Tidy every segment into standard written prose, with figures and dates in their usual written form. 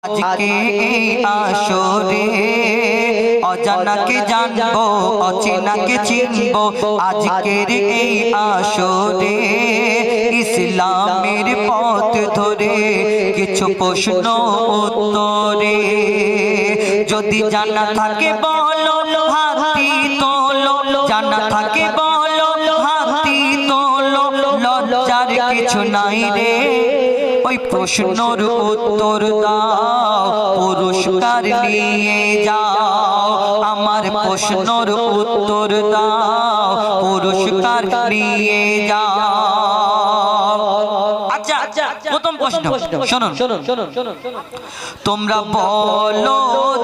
আজকে এই আসরে অজানাকে জানবো, অচেনাকে চিনবো। আজকের এই আসরে ইসলামের পথ ধরে কিছু প্রশ্ন উত্তরে যদি জানা থাকে বলো হাতি তোলো, জানা থাকে বলো হাতি তোলো। লজ্জার কিছু নাই রে, ওই প্রশ্নর উত্তর দাও, পুরস্কার নিয়ে যাও। আমার প্রশ্নর উত্তর দাও, পুরস্কার নিয়ে যাও। আচ্ছা, প্রথম প্রশ্ন শুনুন। তোমরা বলো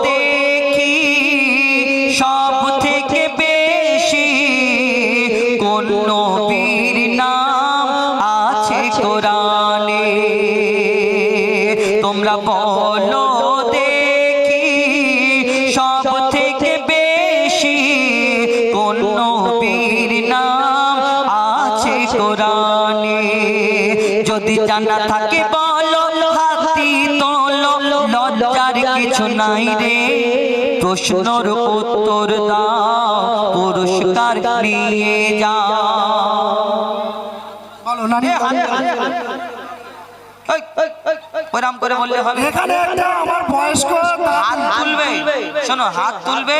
দেখি সব থেকে বেশি কোন নবীর নাম আছে কোরআনে? তোমরা বলো দেখি সব থেকে বেশি কোন নবীর নাম আছে কোরআনে? যদি জানা থাকে বলো হাতি তোলো, লজ্জার কিছু নাই রে, প্রশ্নর উত্তর দাও, পুরস্কার নিয়ে যাও। বলো না রে, ওরম করে বললে হবে? এখানে একটা আমার বয়স্ক হাত তুলবে, শোনো, হাত তুলবে,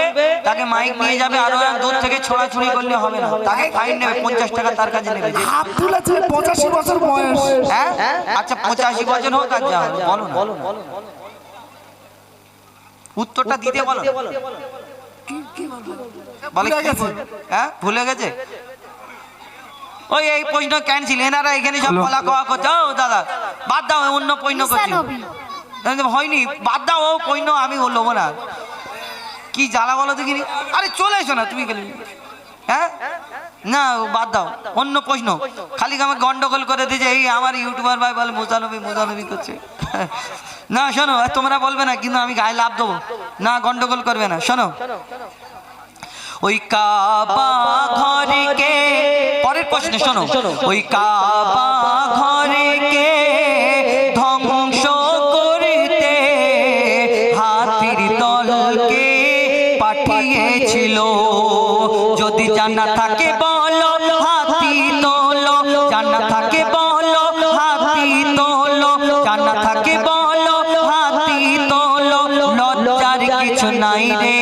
তাকে মাইক নিয়ে যাবে, আরো দূর থেকে ছোড়াছুড়ি করলে হবে না, তাকে ফাইন নেবে, 50 টাকা তার কাছে নেবে। হাত তুলেছে 85 বছর বয়স। হ্যাঁ, আচ্ছা 85 বছর হোক আর যা, বলো না, উত্তরটা দিতে বলো। বলে গেছে, হ্যাঁ ভুলে গেছে। ওই এই প্রশ্ন ক্যান্সেল, এনারা এখানে সব বলা কওয়া করছে। ও দাদা বাদ দাও, অন্য প্রশ্ন করছি, হয়নি, বাদ দাও ও প্রশ্ন, আমি বলবো না। কি জ্বালা বলো দেখিনি। আরে চলে এসো না তুমি গেলে, হ্যাঁ না বাদ দাও, অন্য প্রশ্ন। খালি আমাকে গন্ডগোল করে দিয়েছে এই আমার ইউটিউবার ভাই বলে মোজানবী করছে। না শোনো, তোমরা বলবে না কিন্তু আমি গায়ে লাভ দেবো না, গন্ডগোল করবে না। শোনো, ওই কাবা ঘরকে, পরের প্রশ্ন শোনো, ওই কাবা ঘরকে ধ্বংস করতে হাতির দলকে পাঠিয়েছিল? যদি জানা থাকে বলো হাতি তোলো, জানা থাকে বলো হাতি তোলো, জানা থাকে বলো হাতি তোলো। লজ্জার কিছু নাই রে,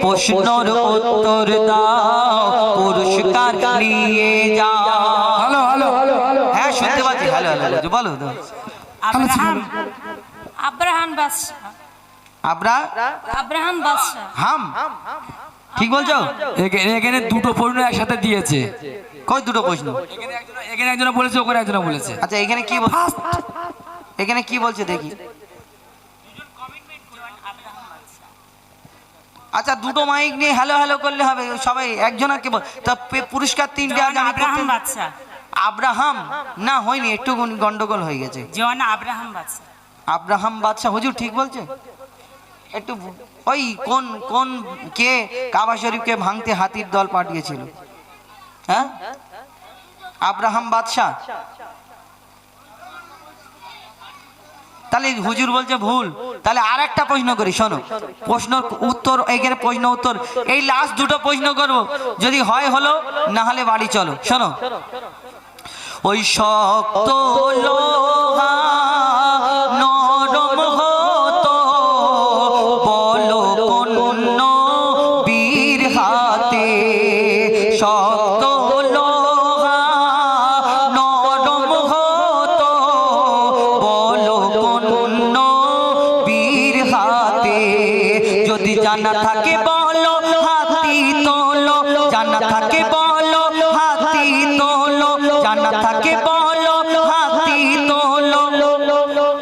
প্রশ্নর উত্তর দাও, পুরস্কার নিয়ে যাও। হ্যালো হ্যালো হ্যাঁ শুনতে পাচ্ছি, হ্যালো হ্যালো বলো। আব্রাহাম বাদশা। আব্রাহাম বাদশা। হাম ঠিক বলছো? এখানে দুটো প্রশ্ন একসাথে দিয়েছে। কই দুটো প্রশ্ন? এখানে একজন বলেছে, ওখানে একজন বলেছে। আচ্ছা এখানে কি বল, এখানে কি বলছে দেখি। আচ্ছা দুটো মাইক নিয়ে হ্যালো হ্যালো করলে হবে, সবাই একজনকে বল। তা পুরস্কার 3টে আজ আমি আব্রাহাম বাদশা। আব্রাহাম না হয়নি, একটু গন্ডগোল হয়ে গেছে। জন আব্রাহাম বাদশা। আব্রাহাম বাদশা হুজুর ঠিক বলছে? একটু ওই কোন কোন কে কাবা শরীফকে ভাঙতে হাতির দল পাঠিয়েছিল? হ্যাঁ আব্রাহাম বাদশা। তাহলে হুজুর বলছে ভুল। তাহলে আর একটা প্রশ্ন করি, শোনো, প্রশ্ন উত্তর, এখানে প্রশ্ন উত্তর, এই লাস্ট দুটো প্রশ্ন করবো, যদি হয় হলো, না হলে বাড়ি চলো। শোনো, ওই শক্ত লোহা নরম হতো বলো কোন বীর হাতে? শক্ত লোহা নরম হতো বলো কোন বীর হাতে? যদি জানা থাকে বলো হাতি তোলো, জানা থাকে বলো হাতি তোলো, জানা থাকে বলো হাতি তোলো।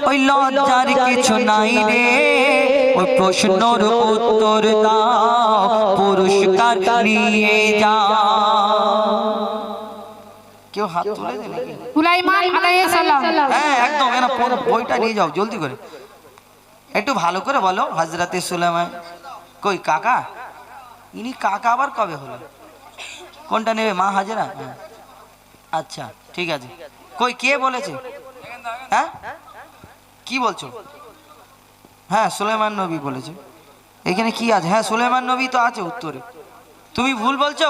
ওই লজ্জার কিছু নাই রে, ওই প্রশ্নর উত্তর দাও, পুরস্কার নিয়ে যাও। কেউ হাত তুলে দেয় নাকি? সুলাইমান আলাইহিস সালাম। হ্যাঁ একদম, এনা বইটা নিয়ে যাও জলদি করে, একটু ভালো করে বলো। হযরতে সুলাইমান কই কাকা, ইনি কাকা আবার কবে হলো? কোনটা নেবে, মা হাজেরা? আচ্ছা ঠিক আছে, কই কে বলেছে? হ্যাঁ কি বলছো? হ্যাঁ সুলেমান নবী বলেছে। এখানে কি আছে? হ্যাঁ সুলেমান নবী তো আছে উত্তরে, তুমি ভুল বলছো।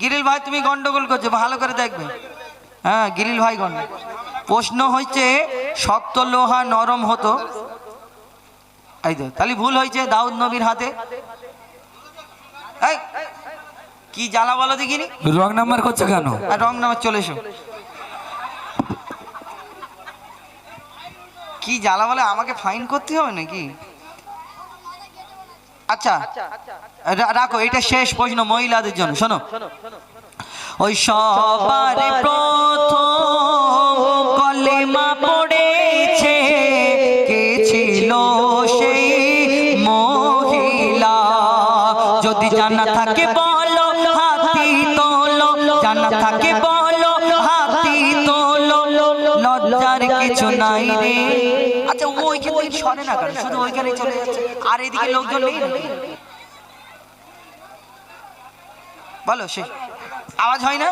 গিরিল ভাই তুমি গন্ডগোল করছো, ভালো করে দেখবে। হ্যাঁ গিরিল ভাই গন্ডগোল। প্রশ্ন হচ্ছে শক্ত লোহা নরম হতো, এই তো তাহলে ভুল হয়েছে দাউদ নবীর হাতে। এই কি জ্বালা বলো দেখিনি, রং নাম্বার করছো কেন? আর রং নাম্বার চলে এসো। কি জ্বালা বলে, আমাকে ফাইন করতে হবে নাকি? আচ্ছা রাখো, এটা শেষ প্রশ্ন মহিলাদের জন্য, শোনো। ওই সবার প্রথম কলেমা পড়েছে কে ছিল সেই মহিলা? যদি জানা থাকে বলো হাতি তোলো, জানা থাকে বলো হাতি তোলো, লজ্জার কিছু নাই রে। আচ্ছা ওইখান থেকে সরে না কেন, শুধু ওইখানে চলে যাচ্ছে, আর এদিকে লোকজন নেই নাকি? বলো সে আওয়াজ হয় না?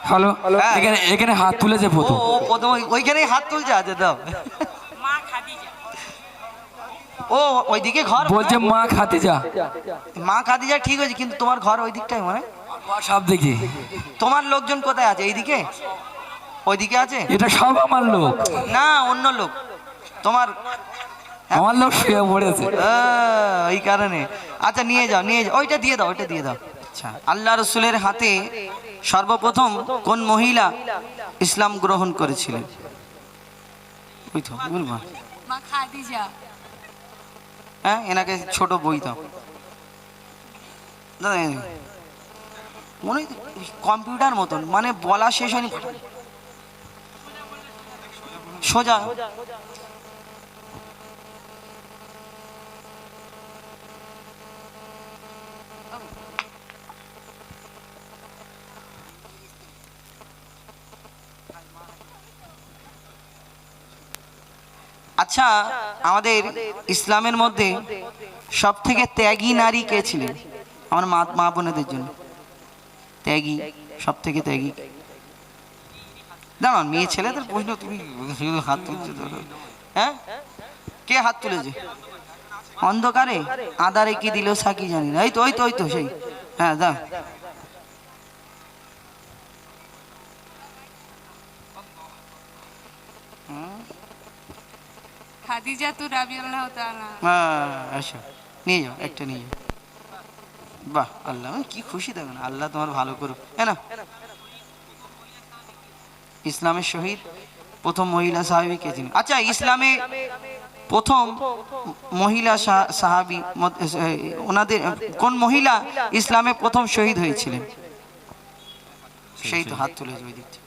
হ্যালো, হ্যাঁ। এখানে এখানে হাত তুলেছে ও প্রথম। ও প্রথম ওইখানেই হাত তুলছে, আছে দাও। মা খাদিজা। ও ওইদিকে ঘর বলছে মা খাদিজা। মা খাদিজা ঠিক আছে, কিন্তু তোমার ঘর ওই দিকটাই মানে? সব দেখি তোমার লোকজন কোথায় আছে? এইদিকে ওইদিকে আছে? এটা সব আমার লোক, না অন্য লোক তোমার? আমার লোক শুয়ে পড়েছে। এই কারণে। আচ্ছা নিয়ে যাও নিয়ে যাও, ওইটা দিয়ে দাও, ওইটা দিয়ে দাও। আচ্ছা আল্লাহ রসুলের হাতে সর্বপ্রথম কোন মহিলা ইসলাম গ্রহণ করেছিলেন? ওই তো বলবা। মা খাদিজা। হ্যাঁ এনাকে ছোট বই দাও। দাদা, মনে হয় কম্পিউটার মতন, মানে বলা শেষ হয়নি সোজা। আচ্ছা আমাদের ইসলামের মধ্যে সব থেকে ত্যাগী নারী কে ছিলেন? আমার মা বোনেদের জন্য ত্যাগী, সব থেকে ত্যাগী। দাঁড়ান, মেয়ে ছেলেদের প্রশ্ন, তুমি হাত তুলছো তো? হ্যাঁ কে হাত তুলেছে? অন্ধকারে আধারে কি দিল সাকি জানি না। এই তো ওই তো ওই তো সেই। হ্যাঁ দা খাদিজা তু রাদিয়াল্লাহু তাআলা। আচ্ছা নিয়ে যাও, একটা নিয়ে যাও। বাহ আল্লাহ কি খুশি, দেখুন আল্লাহ তোমার ভালো করুক। হ্যাঁ না, ইসলামের শহীদ প্রথম মহিলা সাহাবী কে ছিলেন? আচ্ছা ইসলামে প্রথম মহিলা সাহাবী ওনাদের কোন মহিলা ইসলামে প্রথম শহীদ হয়েছিলেন? সেই তো হাত তুলেছে ওই দিক থেকে।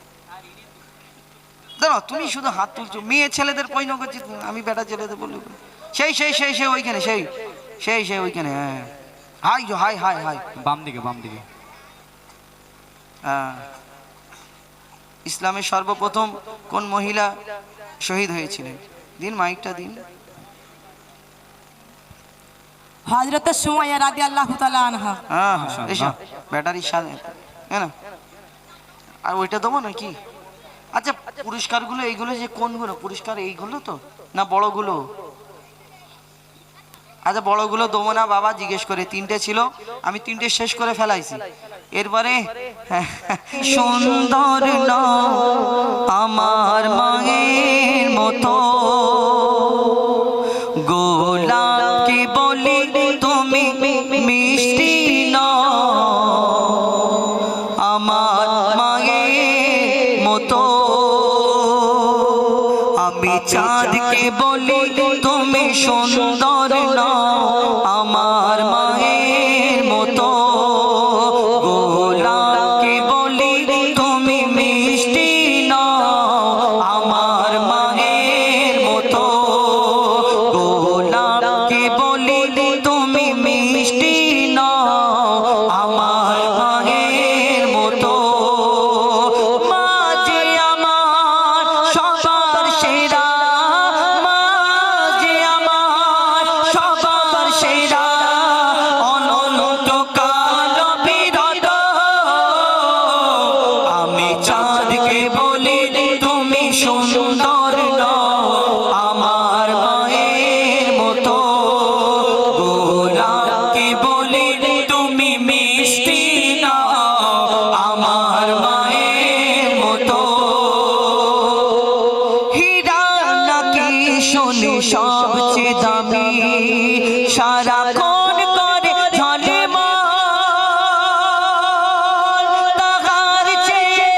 দাঁড়াও, তুমি শুধু হাত তুলছো, মেয়ে ছেলেদের প্রশ্ন করছি, আমি বেটা ছেলেদের বলবো। সেই সেই সেই সেই ওইখানে, সেই সেই সেই ওইখানে। হ্যাঁ হাই হাই হাই হাই, বাম দিকে বাম দিকে। হ্যাঁ ইসলামের সর্বপ্রথম কোন মহিলা শহীদ হয়েছিলেন? দিন মাইকটা দিন। হযরত সুমাইয়া রাদিয়াল্লাহু তাআলা আনহা। হ্যাঁ হ্যাঁ এসো, ব্যাটারির সাথে, হ্যাঁ না? আর ওইটা দেবো নাকি? আচ্ছা পুরস্কারগুলো এইগুলো যে কোনগুলো পুরস্কার? এইগুলো তো না বড়গুলো? আচ্ছা বড়গুলো দেবো না বাবা, জিজ্ঞেস করে। তিনটে ছিল, আমি তিনটে শেষ করে ফেলাইছি। এরপরে সুন্দর আমার মায়ের মতো গোলাপকে বলি তুমি মিষ্টি আমার মায়ের মতো, আমি চাঁদকে বলি তুমি সুন্দর আমার মায়ের মতো, গোলাপকে বলি তুমি মিষ্টি আমার মায়ের মতো, গোলাপকে বলি তুমি মিষ্টি আমার মায়ের মতো, মা যে আমার সবার সেরা, মা যে আমার সবার সেরা, শুনি সবচেয়ে দামি সারাক্ষণ করে ঝলমল তাহার চেয়ে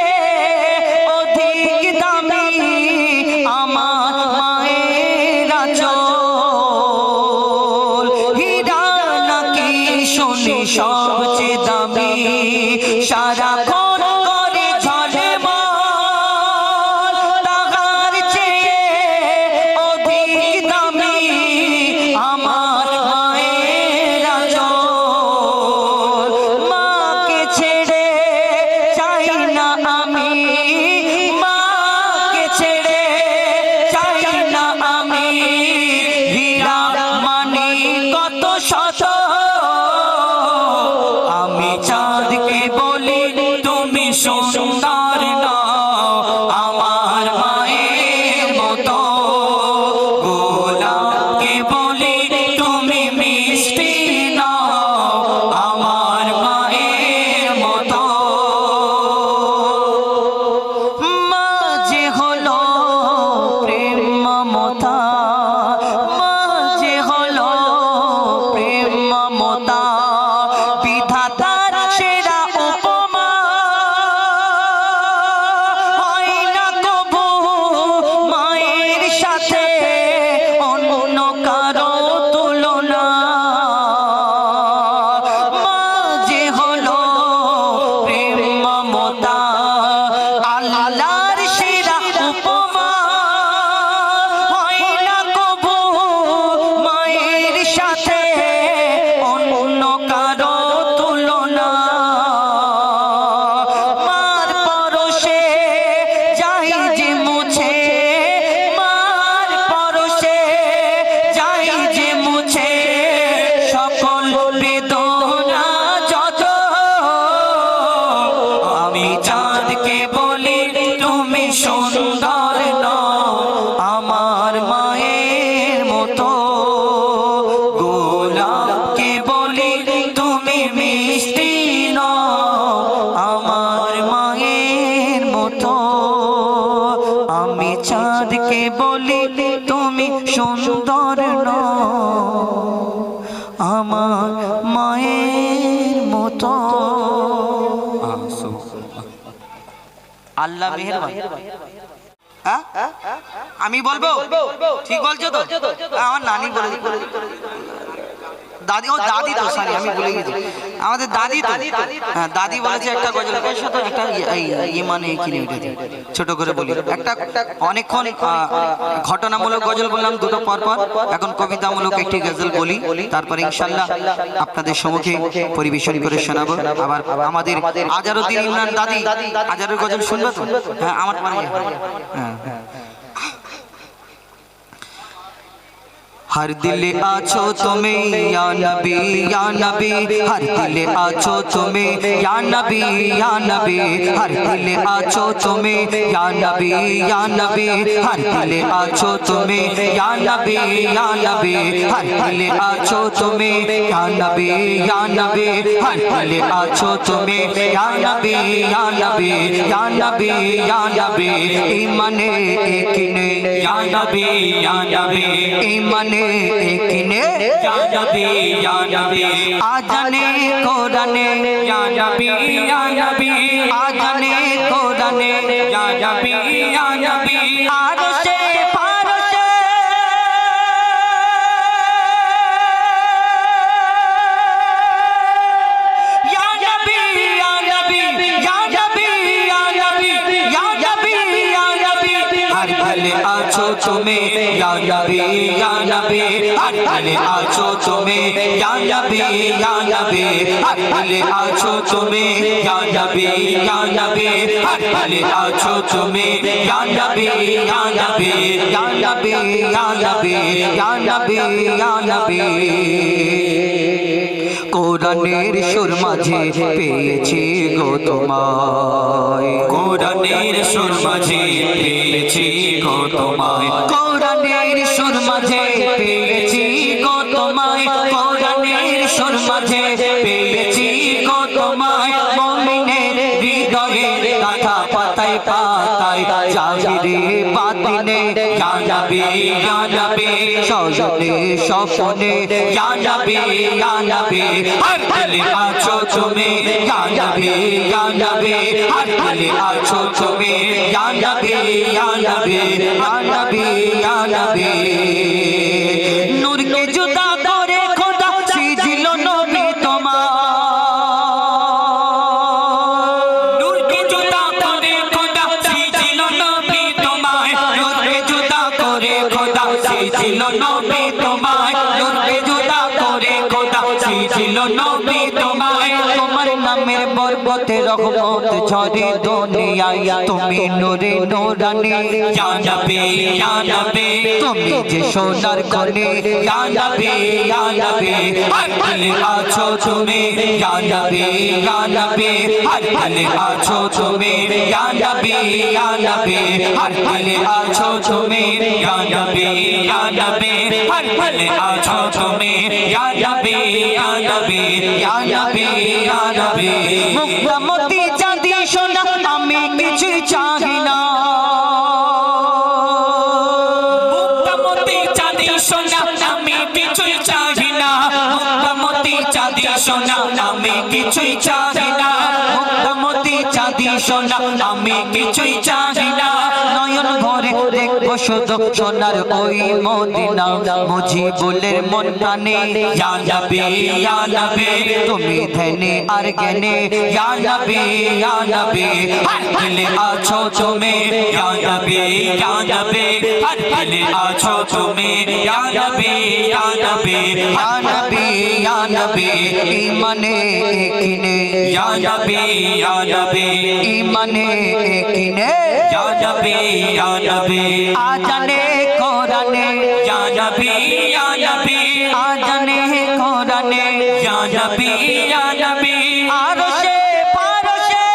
অধিক দামি আমার মায়ের আঁচল হীরা নাকি শুনি সবচেয়ে দামি সারাক্ষণ করে ঝলমল তাহার চেয়ে অধিক দামি আমার মায়ের আঁচল মাকে ছেড়ে চাই না আমি মাকে ছেড়ে চাই না আমি হীরা মানি কত শত আমি চাঁদকে বলি তুমি সুন্দর নাও আমার মায়ের মতো গোলাপকে বলি তুমি মিষ্টি নাও আমার মায়ের মতো মা যে হলো প্রেম মমতা মা যে হলো প্রেম মমতা বিধাতার সেরা উপমা হয় না কবু মায়ের সাথে অন্য কারো তুলনা মা যে হলো প্রেম মমতা আল্লাহর সেরা উপমা হয় না কবু মায়ের সাথে অন্য কারো তুলনা মার পরশে যাই যে মুছে মার পরশে যাই যে মুছে সকল বেদনা যত আমি চাঁদকে বলি তুমি সুন্দর নও আমার মায়ের মতো গোলাপকে বলি তুমি মিষ্টি নও আমার মায়ের মতো আমি চাঁদকে বলি তুমি সুন্দর নও আমার মায়ের মতো আল্লাহ মেহেরবান হ্যাঁ? আমি বলবো ঠিক বলছো তো আমার নানি বলে দাদি ও দাদি তো সরি আমি ভুলে গেছি আমাদের দাদি তো হ্যাঁ দাদি বলেছে একটা গজল তো একটা মানে কিনে উঠেছে ছোট করে বলি একটা অনেকক্ষণ ঘটনামূলক গজল বললাম দুটো পর পর এখন কবিতামূলক একটি গজল বলি তারপরে ইনশাআল্লাহ আপনাদের সম্মুখে পরিবেশন করে শোনাবো আবার আমাদের আজারউদ্দিন ইমরান দাদি আজারের গজল শুনবে তো হ্যাঁ আমার মানে হ্যাঁ हर दिल आछो तुम्हें या नबी हर दिल आछो तुम्हें या नबी हर दिल आछो तुम्हें या नबी हर दिल आछो तुम्हें या नबी हर दिल आछो तुम्हें या नबी हर दिल आछो तुम्हें या नबी ईमाने एकिने या नबी ईमाने एकिने या नबी आजाने कोराने या नबी आजाने कोराने या नबी आरशे फारशे या नबी हर भले आछो तुम्हें या नबी हर भले आछो तुम्हें या नबी हर भले आछो तुम्हें या नबी हर भले आछो तुम्हें या नबी কোরআনের সুর মাঝে পেয়েছি গো তোমায় কোরআনের সুর মাঝে পেয়েছি গো তোমায় কোরআনের সুর মাঝে পেয়েছি গো তোমায় কোরআনের সুর মাঝে পেয়েছি গো তোমায় মুমিনের হৃদয়ে গাথা পাতায় পাতায় জাহিরে বাতিনে ইয়া নবী ইয়া নবী সজনে স্বপনে ইয়া নবী ইয়া নবী হর দিলে আছো তুমি ইয়া নবী ইয়া নবী হর দিলে আছো তুমি ইয়া নবী ইয়া নবী ইয়া নবী ইয়া নবী নূর কে জুদা করে খোদা সিজিল নবী তোমার নূর কে জুদা করে খোদা সিজিল নবী তোমার নূর কে জুদা করে খোদা সিজিল নবী তোমার নূর কে জুদা করে খোদা সিজিল নবী তোমার তোমার নামের বরকতে রহমত ঝরে দুনিয়ায় তুমি নূরে নূরানী ইয়া নবী ইয়া নবী তুমি যে সোনার খনি ইয়া নবী ইয়া নবী হর দিলে আছো তুমি ইয়া নবী ইয়া নবী হর দিলে আছো তুমি ইয়া নবী ইয়া নবী হর দিলে আছো তুমি ইয়া নবী ইয়া নবী হর দিলে আছো তুমি ইয়া নবী ইয়া নবী ইয়া নবী ইয়া নবী মুক্তামতি চাঁদি সোনা আমি কিছু চাহি না মুক্তামতি চাঁদি সোনা আমি কিছু চাহি না মুক্তামতি চাঁদি সোনা আমি কিছু চাহি না মুক্তামতি চাঁদি সোনা আমি কিছু চাহি না নয়ন ভরে দেখবো শুধু সোনার ওই মদিনা মুজিবুলের মন কানে ইয়া নবী ইয়া নবী তুমি ধ্যানে আর জ্ঞানে ইয়া নবী ইয়া নবী হর দিলে আছো তুমি ইয়া নবী ইয়া নবী হর দিলে আছো তুমি ইয়া নবী ইয়া নবী ইয়া নবী ইয়া নবী ইমানে কিনে ইয়া নবী ইয়া নবী ইমানে কিনে ইয়া নবী ইয়া নবী আজানে কোরআনে ইয়া নবী ইয়া নবী আজানে কোরআনে ইয়া নবী ইয়া নবী আরশে পারশে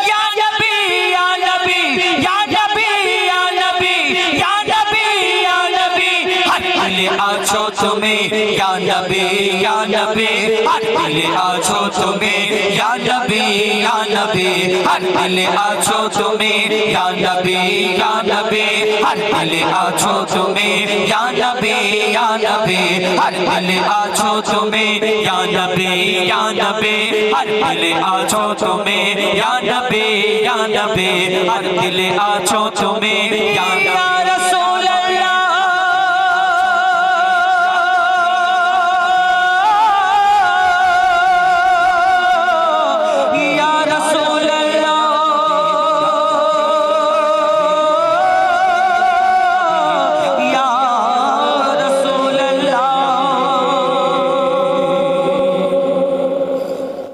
ইয়া নবী ইয়া নবী ইয়া নবী ইয়া নবী ইয়া নবী ইয়া নবী হর দিলে আছো তুমি ইয়া নবী ইয়া নবী হর দিলে আছো তুমি ইয়া নবী ইয়া নবী হর দিলে আছো তুমি ইয়া নবী ইয়া নবী হর দিলে আছো তুমি ইয়া নবী ইয়া নবী হর দিলে আছো তুমি ইয়া নবী ইয়া নবী হর দিলে আছো তুমি ইয়া নবী ইয়া নবী হর দিলে আছো তুমি ইয়া নবী